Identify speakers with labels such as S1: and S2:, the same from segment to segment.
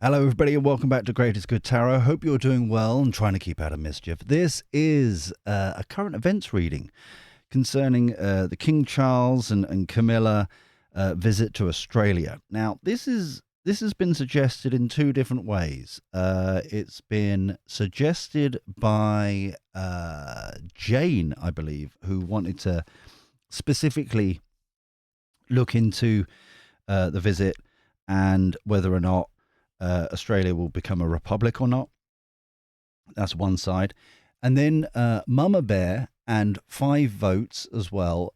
S1: Hello, everybody, and welcome back to Greatest Good Tarot. Hope you're doing well and trying to keep out of mischief. This is a current events reading concerning the King Charles and Camilla visit to Australia. Now, this has been suggested in two different ways. It's been suggested by Jane, I believe, who wanted to specifically look into the visit and whether or not Australia will become a republic or not. That's one side. And then Mama Bear and 5 votes as well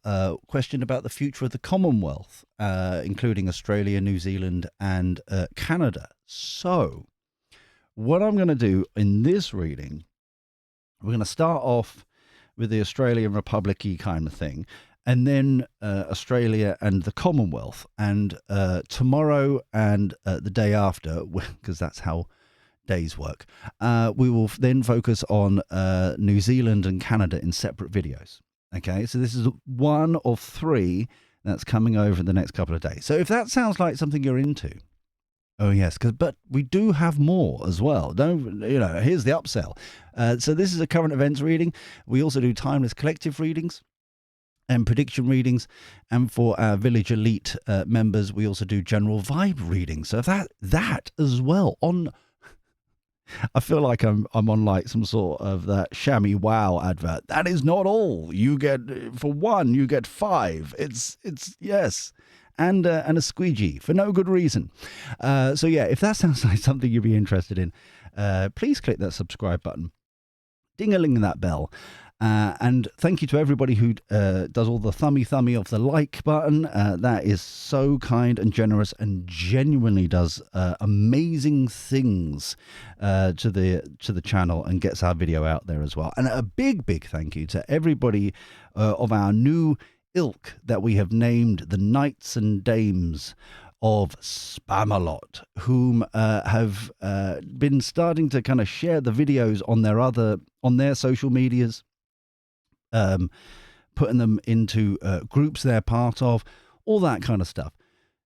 S1: questioned about the future of the Commonwealth, including Australia, New Zealand, and Canada. So what I'm going to do in this reading, we're going to start off with the Australian Republic-y kind of thing, and then Australia and the Commonwealth. And tomorrow and the day after, because that's how days work, we will then focus on New Zealand and Canada in separate videos. Okay, so this is one of 3 that's coming over the next couple of days. So if that sounds like something you're into, oh yes, but we do have more as well. Here's the upsell. So this is a current events reading. We also do timeless collective readings and prediction readings, and for our village elite members, we also do general vibe readings. So that as well. I feel like I'm on like some sort of that Shammy Wow advert. That is not all. You get for 1, you get 5. It's yes, and a squeegee for no good reason. So yeah, if that sounds like something you'd be interested in, please click that subscribe button, ding-a-ling that bell. And thank you to everybody who does all the thummy of the like button. That is so kind and generous and genuinely does amazing things to the channel and gets our video out there as well. And a big thank you to everybody of our new ilk that we have named the Knights and Dames of Spamalot, whom have been starting to kind of share the videos on their social medias. Putting them into groups they're part of, all that kind of stuff.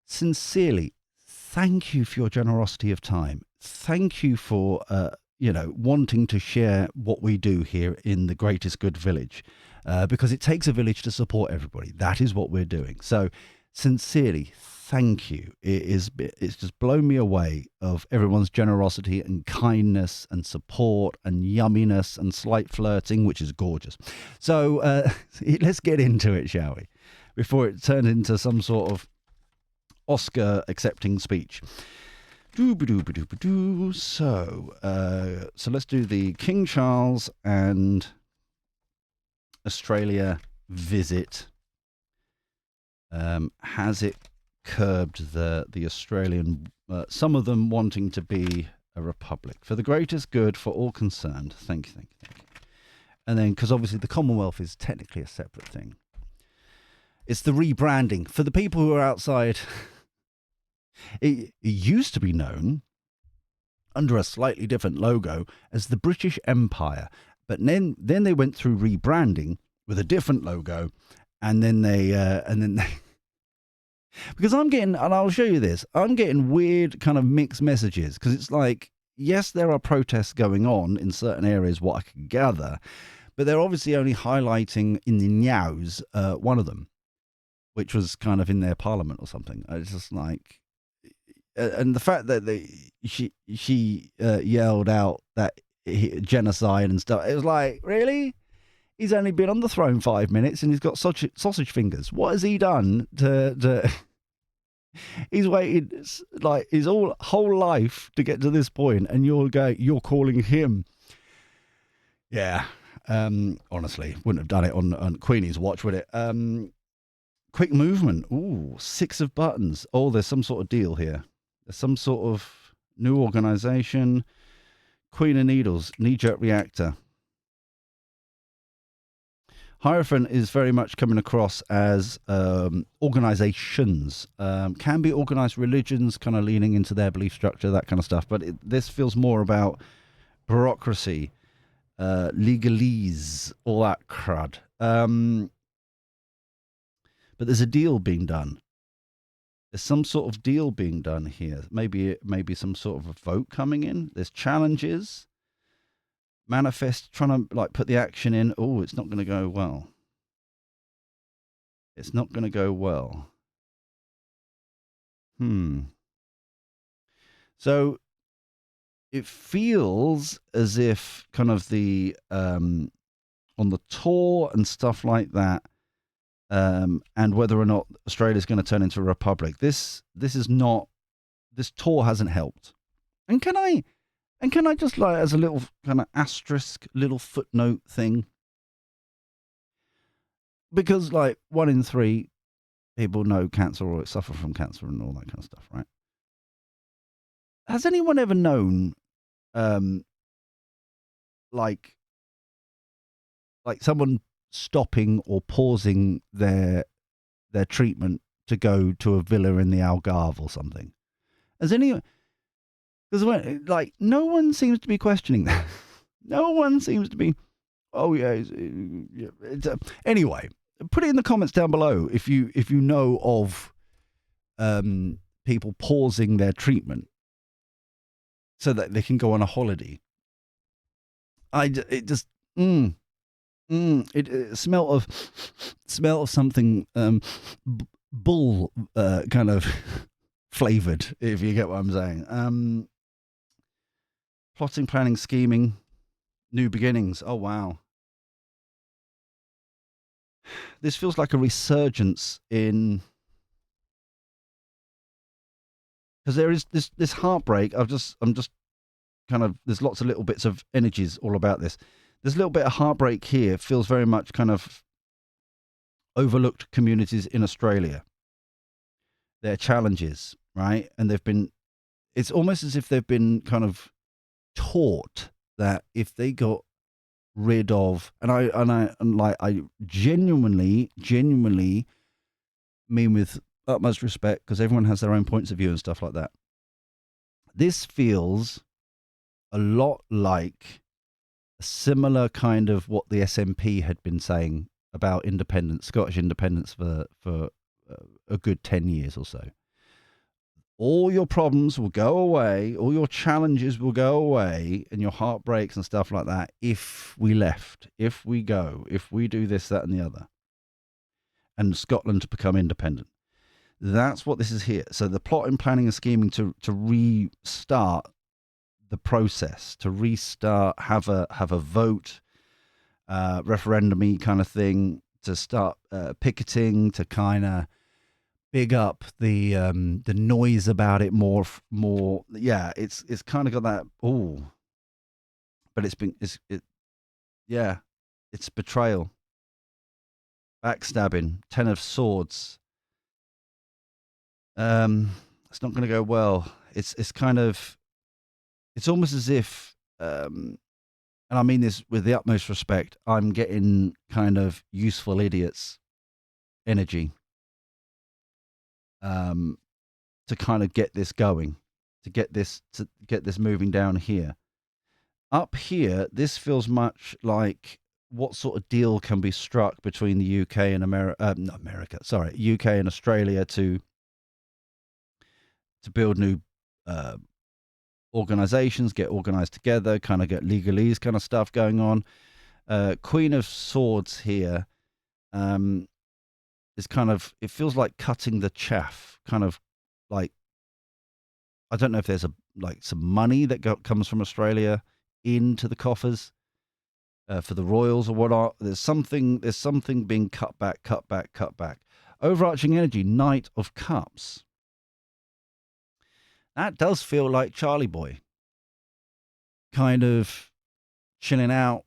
S1: Sincerely, thank you for your generosity of time. Thank you for wanting to share what we do here in the Greatest Good Village, because it takes a village to support everybody. That is what we're doing. So sincerely, thank you. It's just blown me away of everyone's generosity and kindness and support and yumminess and slight flirting, which is gorgeous. So let's get into it, shall we? Before it turns into some sort of Oscar accepting speech. So let's do the King Charles and Australia visit. Has it curbed the Australian, some of them wanting to be a republic for the greatest good for all concerned? Thank you. And then, because obviously the Commonwealth is technically a separate thing, it's the rebranding for the people who are outside. It used to be known under a slightly different logo as the British Empire, but then they went through rebranding with a different logo, and then they because I'm getting, and I'll show you this, I'm getting weird kind of mixed messages, because it's like, yes, there are protests going on in certain areas, what I can gather, but they're obviously only highlighting in the news one of them, which was kind of in their parliament or something. It's just like, and the fact that she yelled out that genocide and stuff, it was like, really? He's only been on the throne 5 minutes and he's got sausage fingers. What has he done to he's waited like his whole life to get to this point, and you're calling him. Yeah. Honestly, wouldn't have done it on Queenie's watch, would it? Quick movement. Ooh, 6 of buttons. Oh, there's some sort of deal here. There's some sort of new organization. Queen of Needles, knee-jerk reactor. Hierophant is very much coming across as organizations. Can be organized religions, kind of leaning into their belief structure, that kind of stuff. But this feels more about bureaucracy, legalese, all that crud. But there's a deal being done. There's some sort of deal being done here. Maybe some sort of a vote coming in. There's challenges. Manifest trying to like put the action in. Oh, it's not going to go well. It's not going to go well. So it feels as if kind of the on the tour and stuff like that, and whether or not Australia's going to turn into a republic. This tour hasn't helped. And can I just like as a little kind of asterisk, little footnote thing, because like 1 in 3 people know cancer or suffer from cancer and all that kind of stuff, right? Has anyone ever known, um, like someone stopping or pausing their treatment to go to a villa in the Algarve or something? Has anyone? Because like no one seems to be questioning that. No one seems to be. Oh yeah. Anyway, put it in the comments down below if you know of people pausing their treatment so that they can go on a holiday. It just it smell of something bull kind of flavored, if you get what I'm saying. Plotting, planning, scheming, new beginnings. Oh wow. This feels like a resurgence in, because there is this heartbreak. I'm just kind of, there's lots of little bits of energies all about this. There's a little bit of heartbreak here. It feels very much kind of overlooked communities in Australia. Their challenges, right? And it's almost as if they've been kind of taught that if they got rid of, and I genuinely mean with utmost respect, because everyone has their own points of view and stuff like that. This feels a lot like a similar kind of what the SNP had been saying about independence, Scottish independence for a good 10 years or so. All your problems will go away, all your challenges will go away, and your heartbreaks and stuff like that if we left, if we go, if we do this, that, and the other. And Scotland to become independent. That's what this is here. So the plotting, planning, and scheming to restart the process, to restart, have a vote, referendum-y kind of thing, to start picketing, to kind of big up the noise about it more. Yeah, it's kind of got that. Oh, but it's betrayal, backstabbing, 10 of swords. It's not going to go well. It's kind of, it's almost as if, and I mean this with the utmost respect, I'm getting kind of useful idiots energy. To kind of get this going, to get this moving down here. Up here, this feels much like what sort of deal can be struck between the UK and UK and Australia to build new organizations, get organized together, kind of get legalese kind of stuff going on. Queen of Swords here is kind of, it feels like cutting the chaff, kind of like, I don't know if there's some money that comes from Australia into the coffers for the royals or whatnot. There's something being cut back. Overarching energy, Knight of Cups. That does feel like Charlie Boy. Kind of chilling out,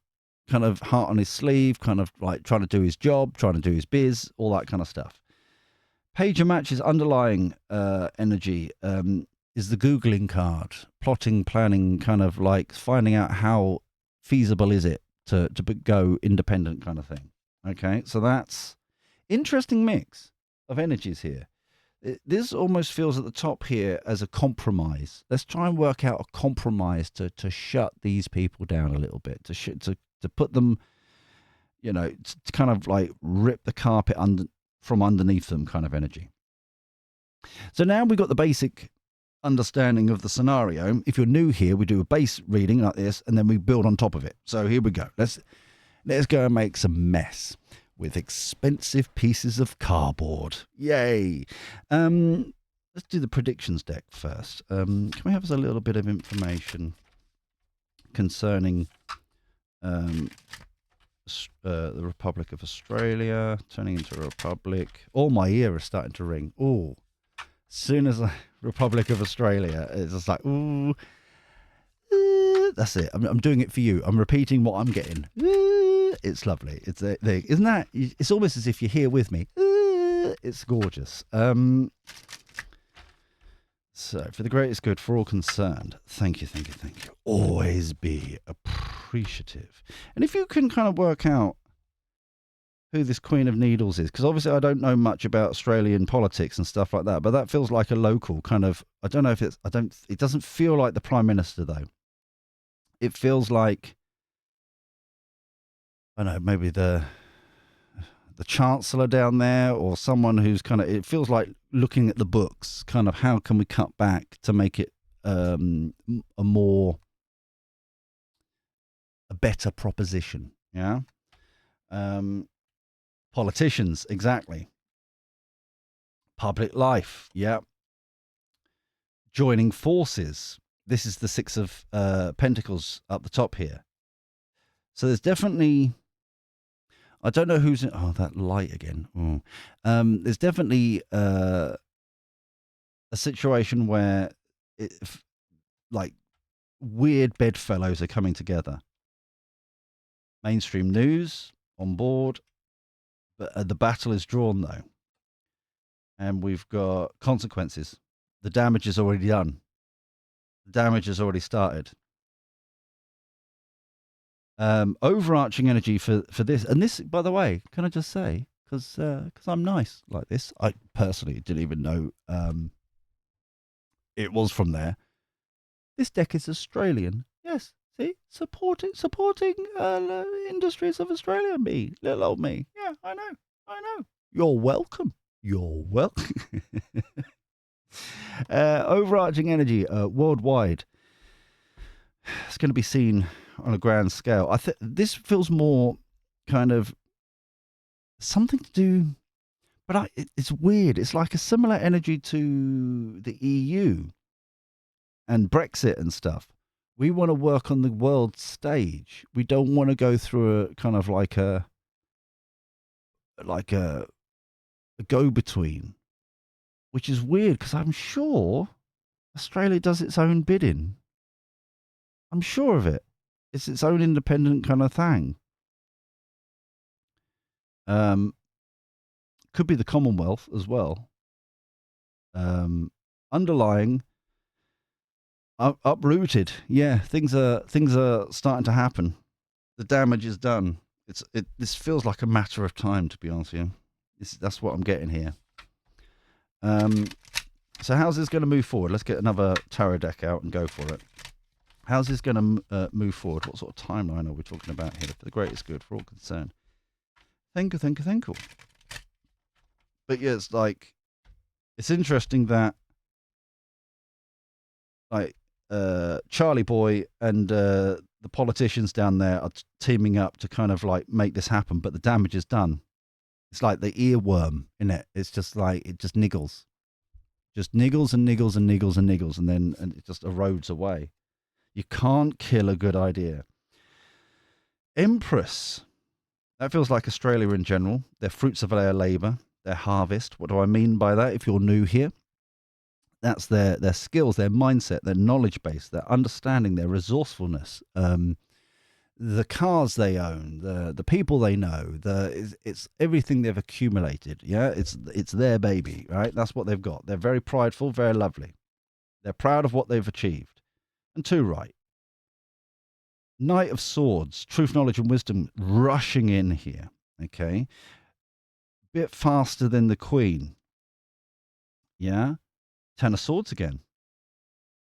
S1: kind of heart on his sleeve, kind of like trying to do his job, trying to do his biz, all that kind of stuff. Page of Matches, underlying energy is the Googling card. Plotting, planning, kind of like finding out how feasible is it to go independent kind of thing. Okay, so that's interesting mix of energies here. This almost feels at the top here as a compromise. Let's try and work out a compromise to shut these people down a little bit, to put them, to kind of like rip the carpet from underneath them kind of energy. So now we've got the basic understanding of the scenario. If you're new here, we do a base reading like this, and then we build on top of it. So here we go. Let's go and make some mess with expensive pieces of cardboard. Yay! Let's do the predictions deck first. Can we have a little bit of information concerning the Republic of Australia turning into a republic? Oh, my ear is starting to ring. Oh, as soon as Republic of Australia, it's just like, ooh. That's it. I'm doing it for you. I'm repeating what I'm getting. It's lovely. It's isn't that? It's almost as if you're here with me. It's gorgeous. So, for the greatest good for all concerned, thank you. Always be appreciative. And if you can kind of work out who this Queen of Needles is, because obviously I don't know much about Australian politics and stuff like that, but that feels like a local kind of. I don't know if it's. It doesn't feel like the Prime Minister though. It feels like, I don't know, maybe the Chancellor down there, or someone who's kind of. It feels like looking at the books, kind of how can we cut back to make it a better proposition. Yeah. Politicians, exactly. Public life, yeah. Joining forces. This is the Six of Pentacles up the top here. So there's definitely, I don't know who's in, oh, that light again. There's definitely a situation where like weird bedfellows are coming together. Mainstream news on board, but the battle is drawn though. And we've got consequences. The damage is already done. The damage has already started. Overarching energy for this, and this, by the way, can I just say, because I'm nice like this, I personally didn't even know it was from there. This deck is Australian. Yes, see, supporting industries of Australia. Me, little old me. Yeah, I know. You're welcome. Overarching energy worldwide. It's going to be seen on a grand scale. I think this feels more kind of something to do, but it's weird. It's like a similar energy to the EU and Brexit and stuff. We want to work on the world stage. We don't want to go through a kind of like a go-between, which is weird because I'm sure Australia does its own bidding. I'm sure of it. It's its own independent kind of thing. Could be the Commonwealth as well. Underlying, uprooted. Yeah, things are starting to happen. The damage is done. This feels like a matter of time, to be honest with you. That's what I'm getting here. So how's this going to move forward? Let's get another tarot deck out and go for it. How's this going to move forward? What sort of timeline are we talking about here? For the greatest good, for all concerned. Thank you. But yeah, it's interesting that Charlie Boy and the politicians down there are teaming up to kind of like make this happen, but the damage is done. It's like the earworm, isn't it? It's just like, it just niggles. Just niggles and niggles and niggles and niggles, and then it just erodes away. You can't kill a good idea. Empress. That feels like Australia in general. They're fruits of their labour, their harvest. What do I mean by that? If you're new here, that's their skills, their mindset, their knowledge base, their understanding, their resourcefulness, the cars they own, the people they know, it's everything they've accumulated. Yeah, it's their baby, right? That's what they've got. They're very prideful, very lovely. They're proud of what they've achieved. And too right. Knight of Swords, truth, knowledge, and wisdom rushing in here. Okay. Bit faster than the Queen. Yeah. Ten of Swords again.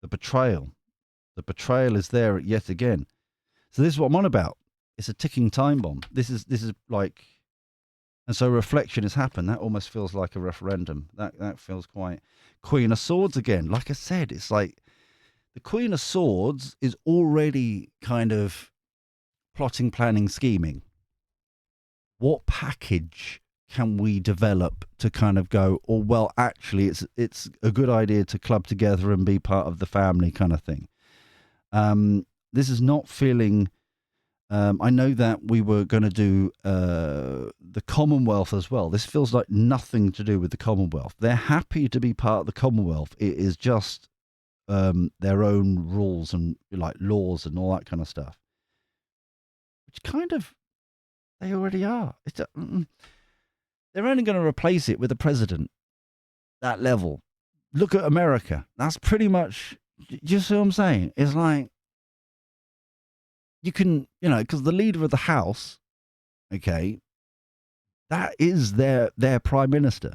S1: The betrayal. The betrayal is there yet again. So this is what I'm on about. It's a ticking time bomb. This is like And so reflection has happened. That almost feels like a referendum. That feels quite Queen of Swords again. Like I said, it's like the Queen of Swords is already kind of plotting, planning, scheming. What package can we develop to kind of go, oh well, actually it's a good idea to club together and be part of the family kind of thing. This is not feeling. I know that we were going to do the Commonwealth as well. This feels like nothing to do with the Commonwealth. They're happy to be part of the Commonwealth. It is just their own rules and like laws and all that kind of stuff, which kind of they already are. They're only going to replace it with a president, that level. Look at America. That's pretty much, do you see what I'm saying? It's like, you can, because the leader of the House, okay, that is their prime minister.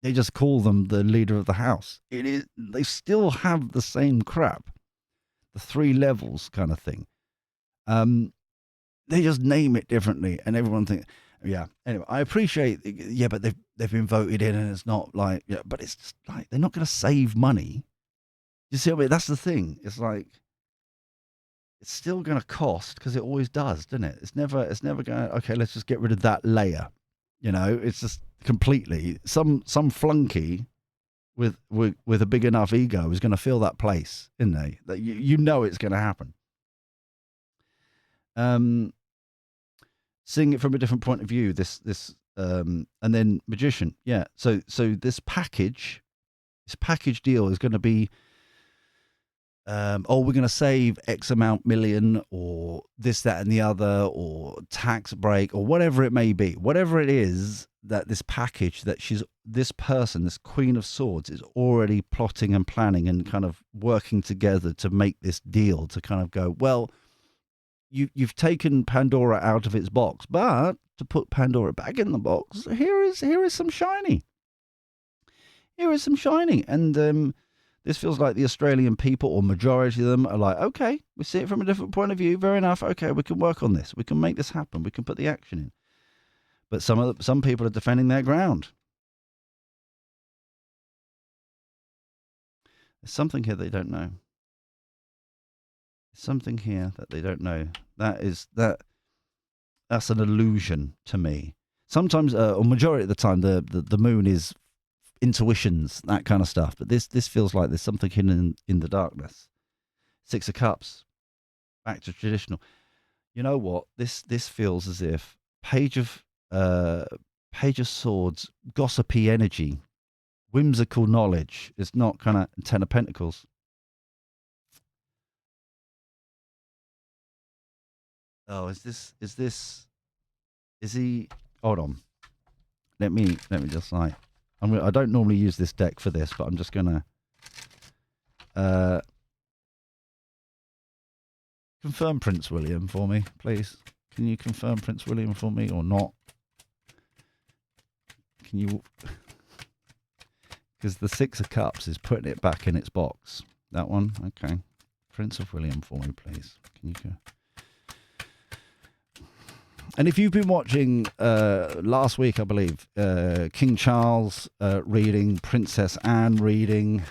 S1: They just call them the leader of the House. It is, they still have the same crap, the three levels kind of thing. They just name it differently, and everyone thinks, yeah. Anyway, I appreciate, yeah, but they've been voted in, and it's not like, yeah, but it's just like they're not going to save money. You see what I mean? That's the thing. It's like it's still going to cost because it always does, doesn't it? It's never going. Okay, let's just get rid of that layer. It's just completely some flunky with a big enough ego is going to fill that place, isn't they? That it's going to happen. Seeing it from a different point of view, and then magician, yeah. So this package deal is going to be, we're going to save X amount million, or this, that, and the other, or tax break, or whatever it may be, whatever it is that this package that this Queen of Swords is already plotting and planning and kind of working together to make this deal to kind of go, well, you've taken Pandora out of its box, but to put Pandora back in the box, here is some shiny. Here is some shining. And this feels like the Australian people, or majority of them, are like, okay, we see it from a different point of view. Fair enough. Okay, we can work on this. We can make this happen. We can put the action in. But some people are defending their ground. There's something here they don't know. Something here that they don't know. That's an illusion to me. Sometimes, or majority of the time, the moon is intuitions, that kind of stuff. But this feels like there's something hidden in the darkness. Six of Cups, back to traditional. You know what? This feels as if Page of Swords, gossipy energy, whimsical knowledge. It's not kind of Ten of Pentacles. Oh, is he? Hold on. Let me just like, I don't normally use this deck for this, but I'm just gonna confirm Prince William for me, please. Can you confirm Prince William for me or not? Can you? Because the Six of Cups is putting it back in its box. That one, okay. Prince of William for me, please. Can you go? And if you've been watching last week, I believe, King Charles reading, Princess Anne reading,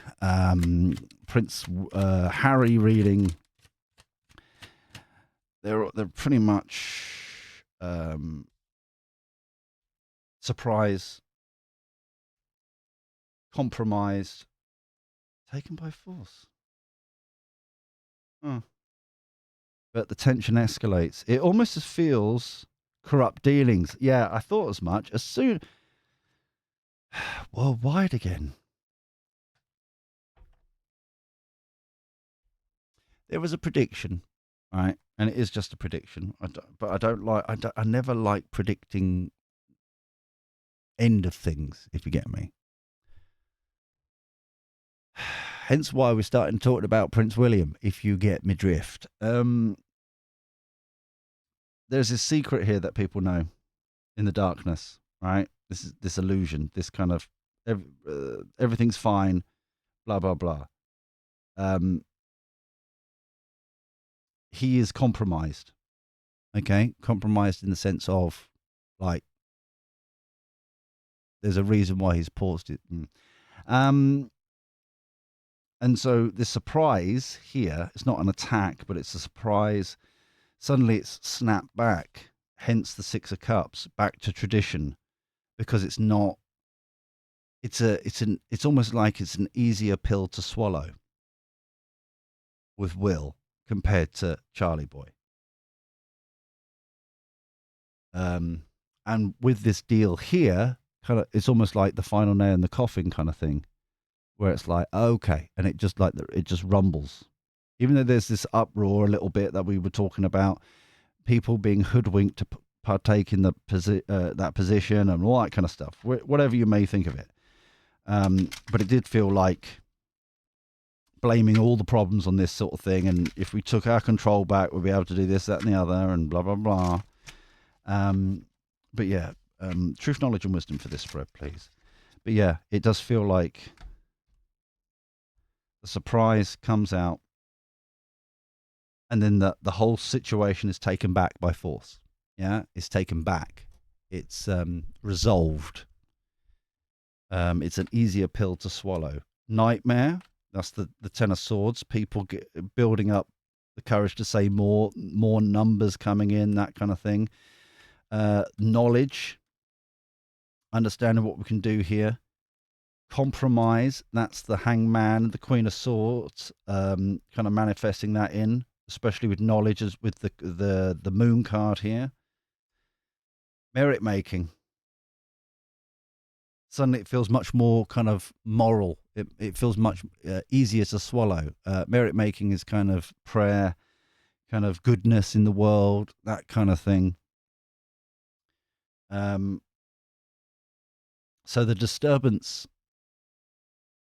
S1: Prince Harry reading, they're pretty much surprised, compromised, taken by force. But the tension escalates. It almost just feels corrupt dealings. Yeah, I thought as much. As soon worldwide again. There was a prediction, right? And it is just a prediction. I never like predicting end of things, if you get me. Hence why we're starting talking about Prince William, if you get me drift. There's this secret here that people know in the darkness, right? This illusion, this kind of everything's fine, blah blah blah. He is compromised. Okay, compromised in the sense of like there's a reason why he's paused it. And so the surprise here, it's not an attack, but it's a surprise. Suddenly it's snapped back, hence the Six of Cups, back to tradition, because it's not. It's almost like it's an easier pill to swallow with Will compared to Charlie Boy. And with this deal here, it's almost like the final nail in the coffin kind of thing, where it's like, okay, and it just rumbles. Even though there's this uproar a little bit that we were talking about, people being hoodwinked to partake in that position and all that kind of stuff, whatever you may think of it. But it did feel like blaming all the problems on this sort of thing, and if we took our control back, we'd be able to do this, that, and the other, and blah, blah, blah. But yeah, truth, knowledge, and wisdom for this spread, please. But yeah, it does feel like the surprise comes out, and then the whole situation is taken back by force. Yeah, it's taken back. It's resolved. It's an easier pill to swallow. Nightmare. That's the Ten of Swords. People building up the courage to say more numbers coming in, that kind of thing. Knowledge. Understanding what we can do here. Compromise. That's the Hangman, the Queen of Swords. Kind of manifesting that in, especially with knowledge, as with the Moon card here. Merit making. Suddenly it feels much more kind of moral. It feels much easier to swallow. Merit making is kind of prayer, kind of goodness in the world, that kind of thing. So the disturbance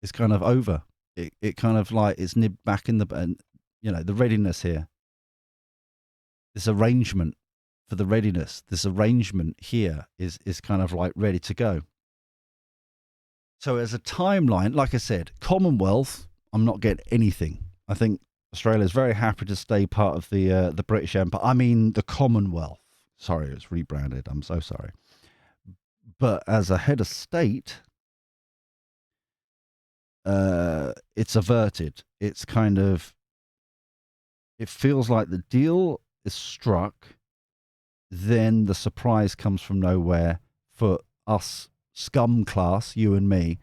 S1: is kind of over. It kind of like it's nibbed back in the readiness here. This arrangement for the readiness, this arrangement here is kind of like ready to go. So as a timeline, like I said, Commonwealth, I'm not getting anything. I think Australia is very happy to stay part of the British Empire. I mean, the Commonwealth. Sorry, it's rebranded. I'm so sorry. But as a head of state, it's averted. It's kind of, it feels like the deal is struck, then the surprise comes from nowhere for us scum class, you and me,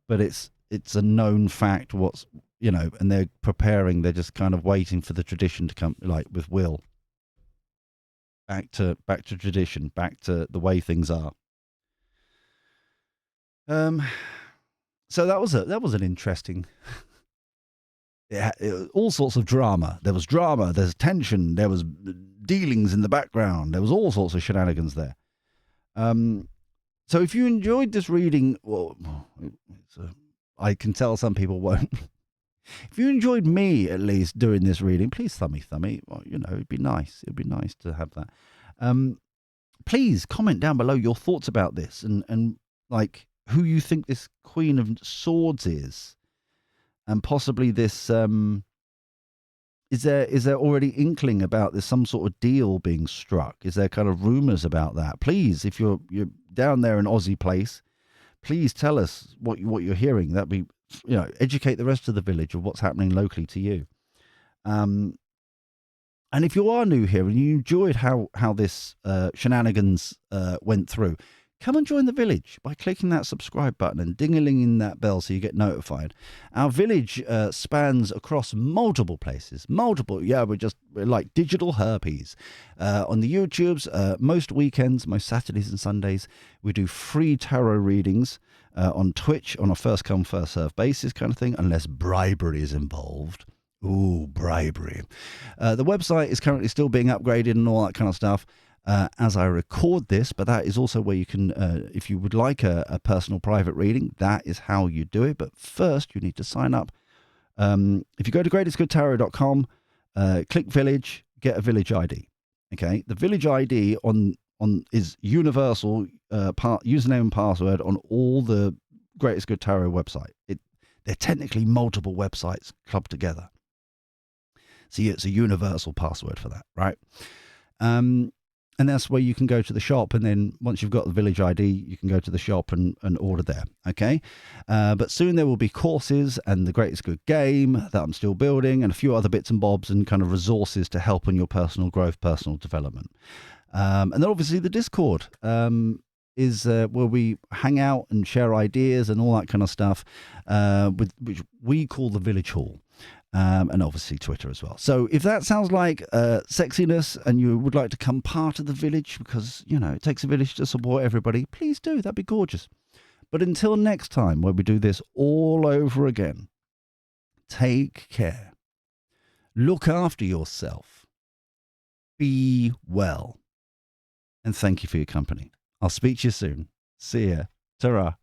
S1: but it's a known fact and they're preparing, they're just kind of waiting for the tradition to come, like with Will. Back to tradition, back to the way things are. So that was an interesting all sorts of drama. There was drama, there's tension, there was dealings in the background, there was all sorts of shenanigans there. So if you enjoyed this reading, well, I can tell some people won't. If you enjoyed me, at least, doing this reading, please thummy. Well, it'd be nice. It'd be nice to have that. Please comment down below your thoughts about this and like who you think this Queen of Swords is. And possibly this, is there already inkling about there's some sort of deal being struck? Is there kind of rumours about that? Please, if you're down there in Aussie place, please tell us what you're hearing. That'd be, educate the rest of the village of what's happening locally to you. And if you are new here and you enjoyed how this shenanigans went through, come and join the village by clicking that subscribe button and ding-a-ling that bell so you get notified. Our village spans across multiple places. We're like digital herpes. On the YouTubes, most weekends, most Saturdays and Sundays, we do free tarot readings. On Twitch on a first-come, first-served basis kind of thing, unless bribery is involved. Ooh, bribery. The website is currently still being upgraded and all that kind of stuff. As I record this, but that is also where you can, if you would like a personal private reading, that is how you do it. But first, you need to sign up. If you go to greatestgoodtarot.com, click village, get a village ID. Okay, the village ID on is universal username and password on all the Greatest Good Tarot website. They're technically multiple websites clubbed together. So yeah, it's a universal password for that, right? And that's where you can go to the shop, and then once you've got the village ID, you can go to the shop and order there, okay? But soon there will be courses and the Greatest Good Game that I'm still building, and a few other bits and bobs and kind of resources to help on your personal growth, personal development. And then obviously the Discord is where we hang out and share ideas and all that kind of stuff, which we call the Village Hall. And obviously Twitter as well. So if that sounds like sexiness and you would like to come part of the village, because, you know, it takes a village to support everybody, please do. That'd be gorgeous. But until next time, where we do this all over again, take care. Look after yourself. Be well. And thank you for your company. I'll speak to you soon. See ya. Ta-ra.